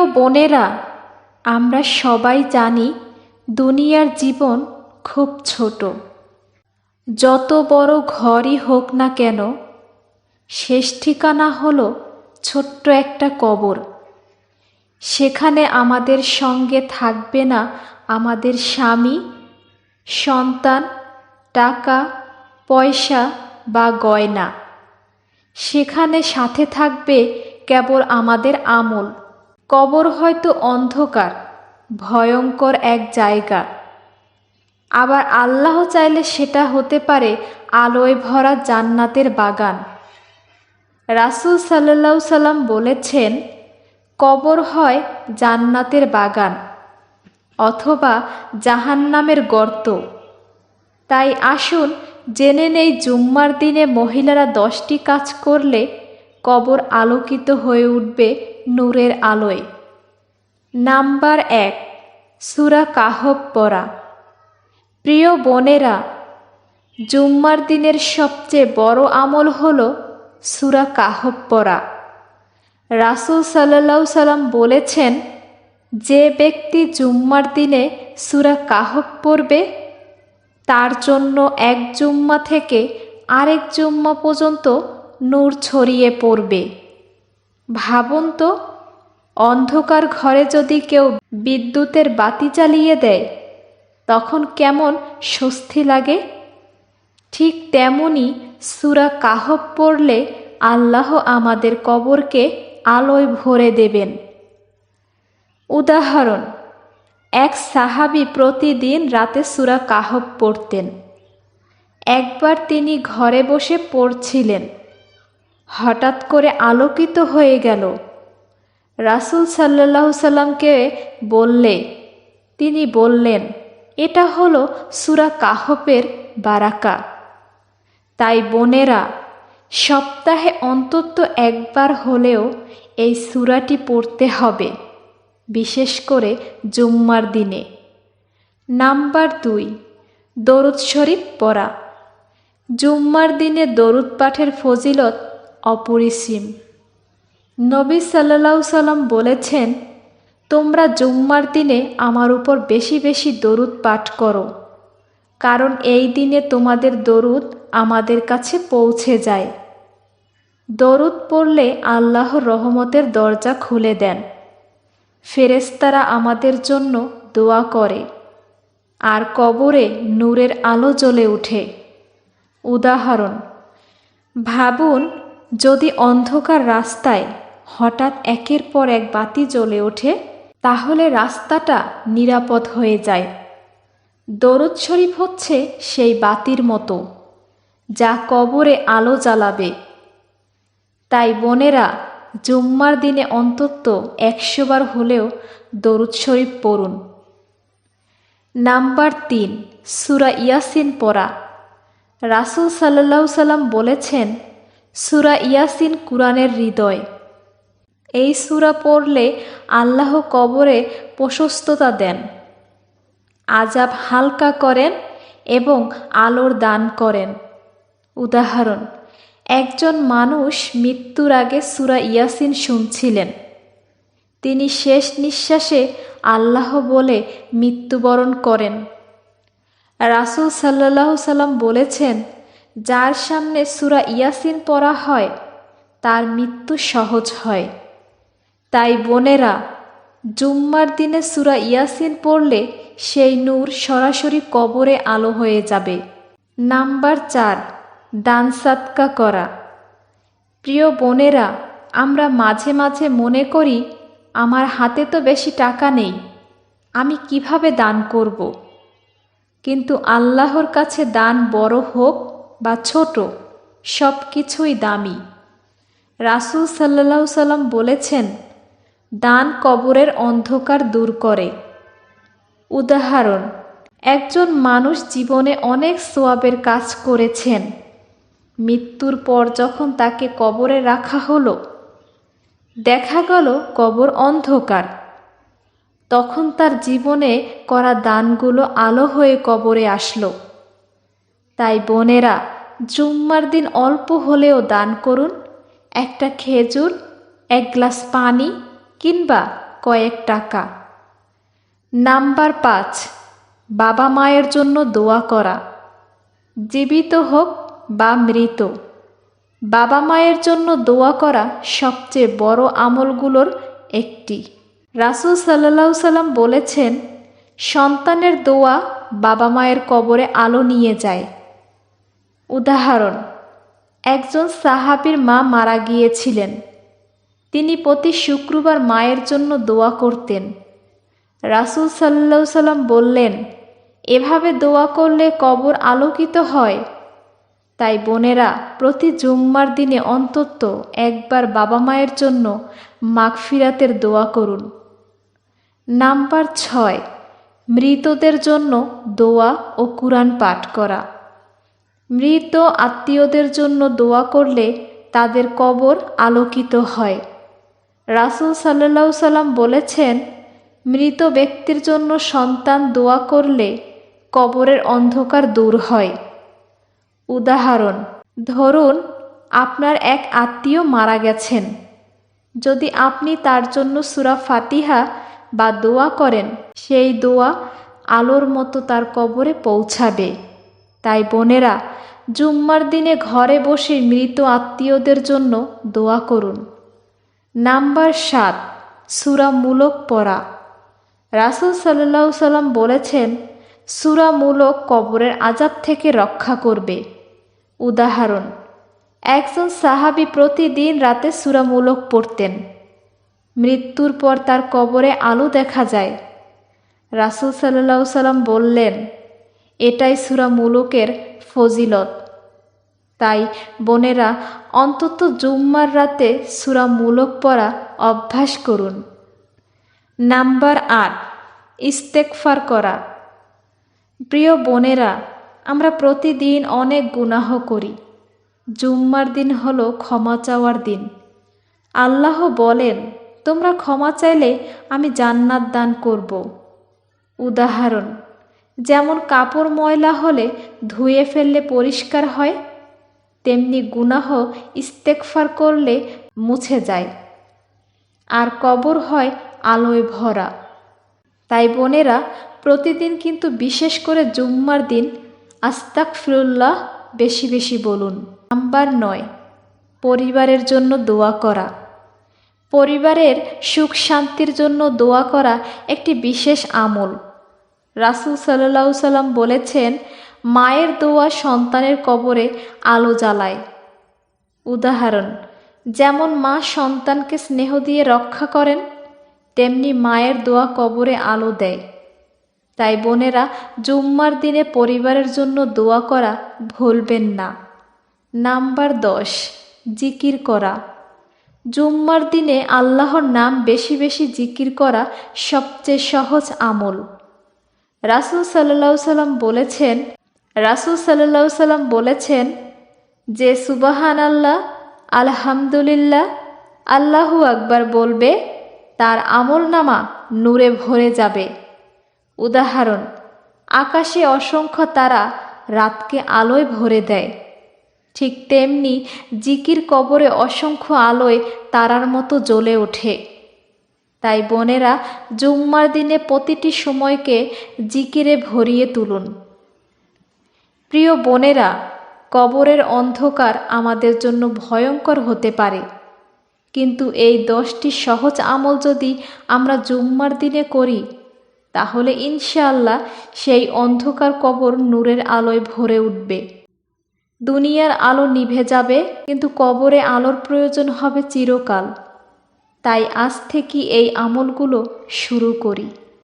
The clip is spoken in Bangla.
প্রিয় বোনেরা, আমরা সবাই জানি দুনিয়ার জীবন খুব ছোট। যত বড় ঘরই হোক না কেন, শেষ ঠিকানা হলো ছোট্ট একটা কবর। সেখানে আমাদের সঙ্গে থাকবে না আমাদের স্বামী, সন্তান, টাকা পয়সা বা গয়না। সেখানে সাথে থাকবে কেবল আমাদের আমল। কবর হয়তো অন্ধকার, ভয়ঙ্কর এক জায়গা, আবার আল্লাহ চাইলে সেটা হতে পারে আলোয় ভরা জান্নাতের বাগান। রাসূল সাল্লাল্লাহু সাল্লাম বলেছেন, কবর হয় জান্নাতের বাগান অথবা জাহান্নামের গর্ত। তাই আসুন জেনে নেই জুম্মার দিনে মহিলারা 10টি কাজ করলে কবর আলোকিত হয়ে উঠবে নূরের আলোয়। নাম্বার 1, সূরা কাহফ পড়া। প্রিয় বোনেরা, জুম্মার দিনের সবচেয়ে বড় আমল হলো সূরা কাহফ পড়া। রাসূল সাল্লাল্লাহু সাল্লাম বলেছেন, যে ব্যক্তি জুম্মার দিনে সূরা কাহফ পড়বে তার জন্য এক জুম্মা থেকে আরেক জুম্মা পর্যন্ত নূর ছড়িয়ে পড়বে। ভাবুন তো, অন্ধকার ঘরে যদি কেউ বিদ্যুতের বাতি জ্বালিয়ে দেয় তখন কেমন স্বস্তি লাগে। ঠিক তেমনি সূরা কাহফ পড়লে আল্লাহ আমাদের কবরকে আলোয় ভরে দেবেন। উদাহরণ, এক সাহাবী প্রতিদিন রাতে সূরা কাহফ পড়তেন। একবার তিনি ঘরে বসে পড়ছিলেন, হঠাৎ করে আলোকিত হয়ে গেল। রাসূল সাল্লাল্লাহু সাল্লামকে বললে তিনি বললেন, এটা হলো সূরা কাহফের বারাকা। তাই বোনেরা, সপ্তাহে অন্তত একবার হলেও এই সূরাটি পড়তে হবে, বিশেষ করে জুম্মার দিনে। নাম্বার 2, দরুদ শরীফ পড়া। জুম্মার দিনে দরুদ পাঠের ফজিলত অপরিসীম। নবী সাল্লাল্লাহু সাল্লাম বলেছেন, তোমরা জুম্মার দিনে আমার উপর বেশি বেশি দরুদ পাঠ করো, কারণ এই দিনে তোমাদের দরুদ আমাদের কাছে পৌঁছে যায়। দরুদ পড়লে আল্লাহর রহমতের দরজা খুলে দেন। ফেরেশতারা আমাদের জন্য দোয়া করে আর কবরে নূরের আলো জ্বলে ওঠে। উদাহরণ, ভাবুন যদি অন্ধকার রাস্তায় হঠাৎ একের পর এক বাতি জ্বলে ওঠে, তাহলে রাস্তাটা নিরাপদ হয়ে যায়। দরুদ শরীফ হচ্ছে সেই বাতির মতো, যা কবরে আলো জ্বালাবে। তাই বোনেরা, জুম্মার দিনে অন্তত 100 বার হলেও দরুদ শরীফ পড়ুন। নাম্বার 3, সূরা ইয়াসিন পড়া। রাসূল সাল্লাল্লাহু সাল্লাম বলেছেন, সূরা ইয়াসিন কুরআনের হৃদয়। এই সূরা পড়লে আল্লাহ কবরে প্রশস্ততা দেন, আযাব হালকা করেন এবং আলোর দান করেন। উদাহরণ, একজন মানুষ মৃত্যুর আগে সূরা ইয়াসিন শুনছিলেন। তিনি শেষ নিঃশ্বাসে আল্লাহ বলে মৃত্যুবরণ করেন। রাসূল সাল্লাল্লাহু সাল্লাম বলেছেন, যার সামনে সূরা ইয়াসিন পড়া হয় তার মৃত্যু সহজ হয়। তাই বোনেরা, জুম্মার দিনে সূরা ইয়াসিন পড়লে সেই নূর সরাসরি কবরে আলো হয়ে যাবে। নাম্বার 4, দান সাদকা করা। প্রিয় বোনেরা, আমরা মাঝে মাঝে মনে করি আমার হাতে তো বেশি টাকা নেই, আমি কিভাবে দান করব। কিন্তু আল্লাহর কাছে দান বড় হোক বা ছোট, সব কিছুই দামি। রাসূল সাল্লাল্লাহু সাল্লাম বলেছেন, দান কবরের অন্ধকার দূর করে। উদাহরণ, একজন মানুষ জীবনে অনেক সওয়াবের কাজ করেছেন। মৃত্যুর পর যখন তাকে কবরে রাখা হলো, দেখা গেল কবর অন্ধকার। তখন তার জীবনে করা দানগুলো আলো হয়ে কবরে আসলো। তাই বোনেরা, জুম্মার দিন অল্প হলেও দান করুন। একটা খেজুর, এক গ্লাস পানি কিংবা কয়েক টাকা। নাম্বার 5, বাবা মায়ের জন্য দোয়া করা, জীবিত হোক বা মৃত। বাবা মায়ের জন্য দোয়া করা সবচেয়ে বড় আমলগুলোর একটি। রাসূল সাল্লাল্লাহু আলাইহি সাল্লাম বলেছেন, সন্তানের দোয়া বাবা মায়ের কবরে আলো নিয়ে যায়। উদাহরণ, একজন সাহাবীর মা মারা গিয়েছিলেন। তিনি প্রতি শুক্রবার মায়ের জন্য দোয়া করতেন। রাসূল সাল্লাল্লাহু আলাইহি সাল্লাম বললেন, এভাবে দোয়া করলে কবর আলোকিত হয়। তাই বোনেরা, প্রতি জুম্মার দিনে অন্তত একবার বাবা মায়ের জন্য মাগফিরাতের দোয়া করুন। নাম্বার 6, মৃতদের জন্য দোয়া ও কুরআন পাঠ করা। মৃত আত্মীয়দের জন্য দোয়া করলে তাদের কবর আলোকিত হয়। রাসূল সাল্লাল্লাহু আলাইহি সাল্লাম বলেছেন, মৃত ব্যক্তির জন্য সন্তান দোয়া করলে কবরের অন্ধকার দূর হয়। উদাহরণ, ধরুন আপনার এক আত্মীয় মারা গেছেন। যদি আপনি তার জন্য সূরা ফাতিহা বা দোয়া করেন, সেই দোয়া আলোর মতো তার কবরে পৌঁছাবে। তাই বোনেরা, জুম্মার দিনে ঘরে বসে মৃত আত্মীয়দের জন্য দোয়া করুন। নাম্বার 7, সূরা মুলক পড়া। রাসূল সাল্লাল্লাহু আলাইহি সাল্লাম বলেছেন, সূরা মুলক কবরের আযাব থেকে রক্ষা করবে। উদাহরণ, একজন সাহাবী প্রতিদিন রাতে সূরা মুলক পড়তেন। মৃত্যুর পর তার কবরে আলো দেখা যায়। রাসূল সাল্লাল্লাহু আলাইহি সাল্লাম বললেন, এটাই সূরা মুলকের ফজিলত। তাই বোনেরা, অন্তত জুম্মার রাতে সূরা মুলক পড়া অভ্যাস করুন। নাম্বার 8, ইস্তেগফার করা। প্রিয় বোনেরা, আমরা প্রতিদিন অনেক গুনাহ করি। জুম্মার দিন হলো ক্ষমা চাওয়ার দিন। আল্লাহ বলেন, তোমরা ক্ষমা চাইলে আমি জান্নাত দান করব। উদাহরণ, যেমন কাপড় ময়লা হলে ধুয়ে ফেললে পরিষ্কার হয়, তেমনি গুনাহ ইস্তেগফার করলে মুছে যায়, আর কবর হয় আলোয় ভরা। তাই বোনেরা, প্রতিদিন কিন্তু বিশেষ করে জুম্মার দিন আস্তাগফিরুল্লাহ বেশি বেশি বলুন। নাম্বার 9, পরিবারের জন্য দোয়া করা। পরিবারের সুখ শান্তির জন্য দোয়া করা একটি বিশেষ আমল। রাসূল সাল্লাল্লাহু আলাইহি সাল্লাম বলেছেন, মায়ের দোয়া সন্তানের কবরে আলো জ্বালায়। উদাহরণ, যেমন মা সন্তানকে স্নেহ দিয়ে রক্ষা করেন, তেমনি মায়ের দোয়া কবরে আলো দেয়। তাই বোনেরা, জুম্মার দিনে পরিবারের জন্য দোয়া করা ভুলবেন না। নাম্বার 10, জিকির করা। জুম্মার দিনে আল্লাহর নাম বেশি বেশি জিকির করা সবচেয়ে সহজ আমল। রাসূল সাল্লাল্লাহু আলাইহি সাল্লাম বলেছেন, যে সুবহানাল্লাহ, আলহামদুলিল্লাহ, আল্লাহু আকবার বলবে, তার আমলনামা নূরে ভরে যাবে। উদাহরণ, আকাশে অসংখ্য তারা রাতকে আলোয় ভরে দেয়। ঠিক তেমনি জিকির কবরে অসংখ্য আলোয় তারার মতো জ্বলে ওঠে। তাই বোনেরা, জুম্মার দিনে প্রতিটি সময়কে জিকিরে ভরিয়ে তুলুন। প্রিয় বোনেরা, কবরের অন্ধকার আমাদের জন্য ভয়ঙ্কর হতে পারে, কিন্তু এই 10টি সহজ আমল যদি আমরা জুম্মার দিনে করি, তাহলে ইনশাআল্লাহ সেই অন্ধকার কবর নূরের আলোয় ভরে উঠবে। দুনিয়ার আলো নিভে যাবে, কিন্তু কবরে আলোর প্রয়োজন হবে চিরকাল। তাই আজ থেকে এই আমলগুলো শুরু করি।